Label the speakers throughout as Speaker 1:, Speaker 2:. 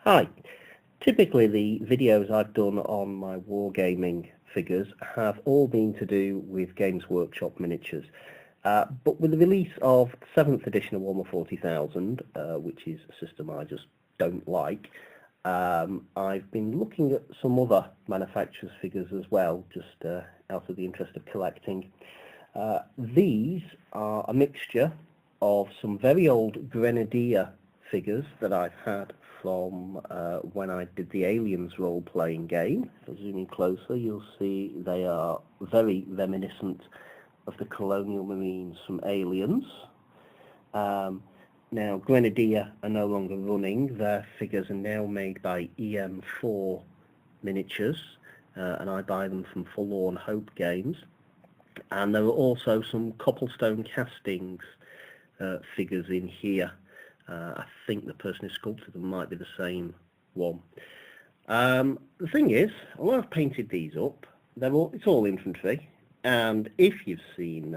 Speaker 1: Hi. Typically the videos I've done on my wargaming figures have all been to do with Games Workshop miniatures. But with the release of 7th edition of Warhammer 40,000, which is a system I just don't like, I've been looking at some other manufacturers' figures as well, just out of the interest of collecting. These are a mixture of some very old Grenadier figures that I've had from when I did the Aliens role-playing game. If I zoom in closer, you'll see they are very reminiscent of the Colonial Marines from Aliens. Now, Grenadier are no longer running. Their figures are now made by EM4 Miniatures, and I buy them from Forlorn Hope Games. And there are also some Copplestone Castings figures in here. I think the person who sculpted them might be the same one. The thing is, although I've painted these up, it's all infantry, and if you've seen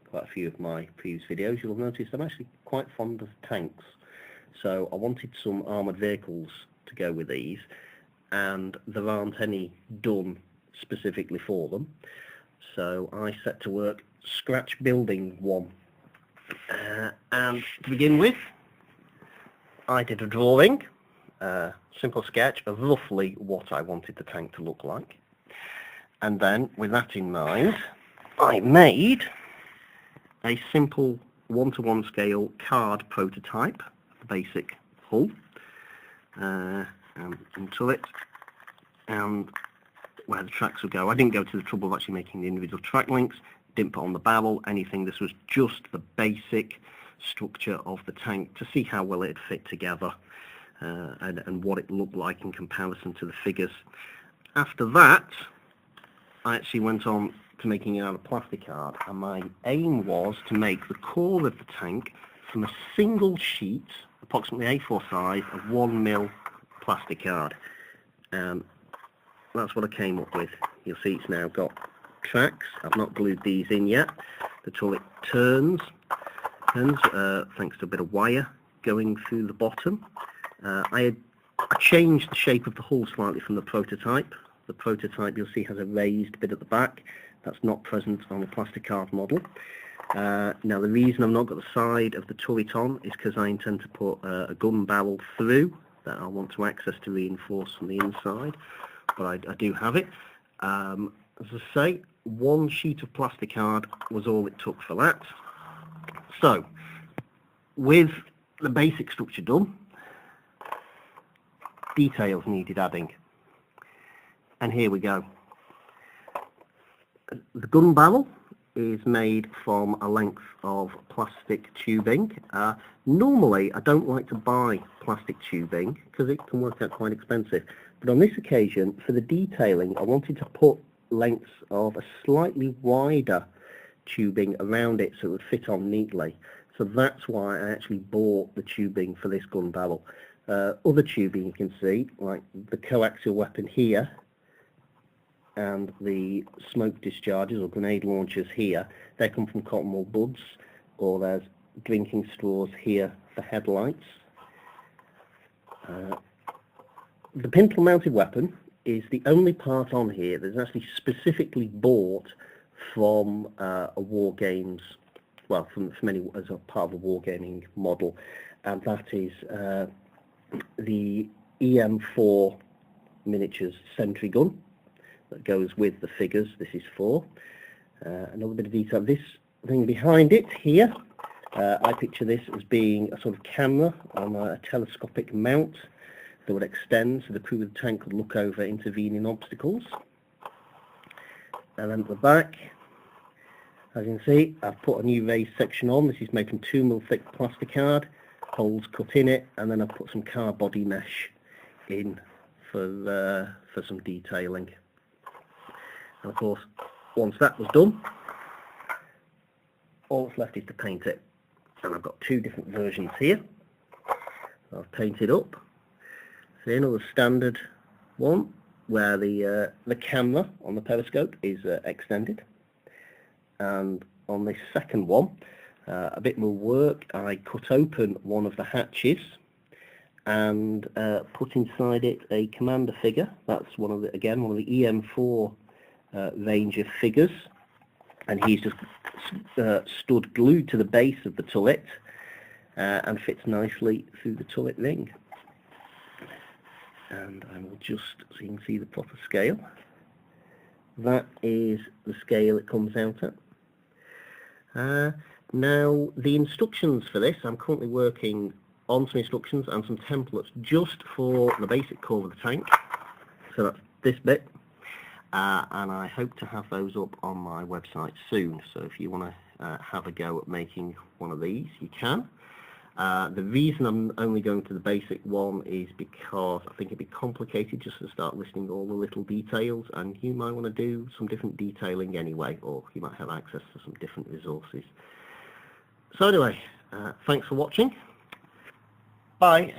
Speaker 1: quite a few of my previous videos, you'll have noticed I'm actually quite fond of tanks. So I wanted some armoured vehicles to go with these, and there aren't any done specifically for them. So I set to work scratch building one. And to begin with, I did a drawing, simple sketch of roughly what I wanted the tank to look like. And then, with that in mind, I made a simple 1:1 scale card prototype, the basic hull, and turret, and where the tracks would go. I didn't go to the trouble of actually making the individual track links, didn't put on the barrel, anything. This was just the basic structure of the tank to see how well it fit together and what it looked like in comparison to the figures. After that, I actually went on to making it out of plastic card, and my aim was to make the core of the tank from a single sheet, approximately A4 size, of 1mm plastic card. That's what I came up with. You'll see it's now got tracks. I've not glued these in yet. The turret turns thanks to a bit of wire going through the bottom. I changed the shape of the hull slightly from the prototype. The prototype, you'll see, has a raised bit at the back. That's not present on the plastic card model. Now, the reason I've not got the side of the turret on is because I intend to put a gun barrel through that I want to access to reinforce from the inside, but I do have it. As I say, one sheet of plastic card was all it took for that. So, with the basic structure done, details needed adding. And here we go. The gun barrel is made from a length of plastic tubing. Normally, I don't like to buy plastic tubing because it can work out quite expensive. But on this occasion, for the detailing, I wanted to put lengths of a slightly wider tubing around it so it would fit on neatly. So that's why I actually bought the tubing for this gun barrel. Other tubing you can see, like the coaxial weapon here and the smoke discharges or grenade launchers here, they come from cotton wool buds, or there's drinking straws here for headlights. The Pintle mounted weapon is the only part on here that's actually specifically bought from a wargames, well, from any, as a part of a wargaming model, and that is the EM4 Miniatures Sentry Gun that goes with the figures. This is for another bit of detail. This thing behind it here, I picture this as being a sort of camera on a telescopic mount that would extend so the crew of the tank could look over intervening obstacles. And then at the back, as you can see, I've put a new raised section on. This is made from 2mm thick plastic card, holes cut in it, and then I've put some car body mesh in for some detailing. And of course, once that was done, all that's left is to paint it. And I've got two different versions here. So I've painted up. So another standard one where the camera on the periscope is extended. And on this second one, a bit more work. I cut open one of the hatches and put inside it a commander figure. That's one of the EM4 range of figures, and he's just stood glued to the base of the turret and fits nicely through the turret ring. And I will just, so you can see the proper scale. That is the scale it comes out at. Now the instructions for this, I'm currently working on some instructions and some templates just for the basic core of the tank. So that's this bit, and I hope to have those up on my website soon. So if you want to have a go at making one of these, you can. The reason I'm only going to the basic one is because I think it'd be complicated just to start listing all the little details, and you might want to do some different detailing anyway, or you might have access to some different resources. So anyway, thanks for watching. Bye.